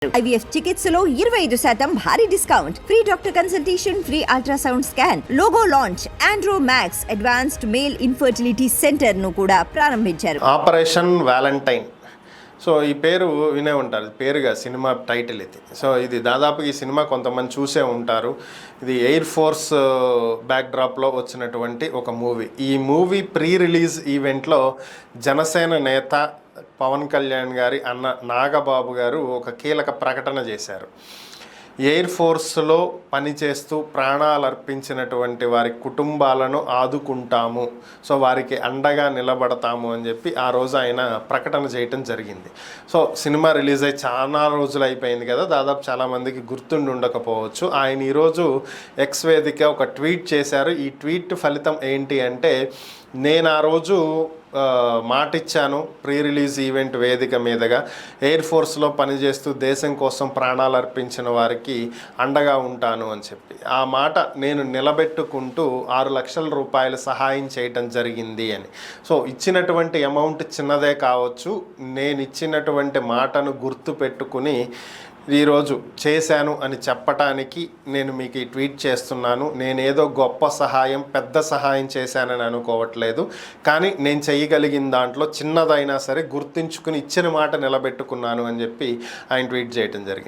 IVF చికిత్సలో 25% భారీ discount, free doctor consultation, free ultrasound scan, logo launch, Andro max advanced male infertility centre ను కూడా ప్రారంభించారు. Operation Valentine. So ఈ పేరు వినే ఉంటారు, పేరుగా సినిమా టైటిల్ ఇది. సో ఇది దాదాపు ఈ సినిమా కొంతమంది చూసే ఉంటారు. ఇది ఎయిర్ ఫోర్స్ బ్యాక్డ్రాప్లో వచ్చినటువంటి ఒక మూవీ. ఈ మూవీ ప్రీ రిలీజ్ ఈవెంట్లో జనసేన నేత పవన్ కళ్యాణ్ గారి అన్న నాగబాబు గారు ఒక కీలక ప్రకటన చేశారు. ఎయిర్ ఫోర్స్లో పనిచేస్తూ ప్రాణాలు అర్పించినటువంటి వారి కుటుంబాలను ఆదుకుంటాము, సో వారికి అండగా నిలబడతాము అని చెప్పి ఆ రోజు ఆయన ప్రకటన చేయటం జరిగింది. సో సినిమా రిలీజ్ అయ్యి చాలా రోజులు అయిపోయింది కదా, దాదాపు చాలామందికి గుర్తుండి ఉండకపోవచ్చు. ఆయన ఈరోజు ఎక్స్ వేదిక ఒక ట్వీట్ చేశారు. ఈ ట్వీట్ ఫలితం ఏంటి అంటే, నేను ఆ రోజు మాటిచ్చాను ప్రీ రిలీజ్ ఈవెంట్ వేదిక మీదుగా ఎయిర్ ఫోర్స్లో పనిచేస్తూ దేశం కోసం ప్రాణాలు అర్పించిన వారికి అండగా ఉంటాను అని చెప్పి, ఆ మాట నేను నిలబెట్టుకుంటూ 6 లక్షల రూపాయలు సహాయం చేయటం జరిగింది అని. సో ఇచ్చినటువంటి అమౌంట్ చిన్నదే కావచ్చు, నేను ఇచ్చినటువంటి మాటను గుర్తు పెట్టుకుని ఈరోజు చేశాను అని చెప్పటానికి నేను మీకు ఈ ట్వీట్ చేస్తున్నాను. నేనేదో గొప్ప సహాయం, పెద్ద సహాయం చేశానని అనుకోవట్లేదు, కానీ నేను చేయగలిగిన దాంట్లో చిన్నదైనా సరే గుర్తుంచుకుని ఇచ్చిన మాట నిలబెట్టుకున్నాను అని చెప్పి ఆయన ట్వీట్ చేయడం జరిగింది.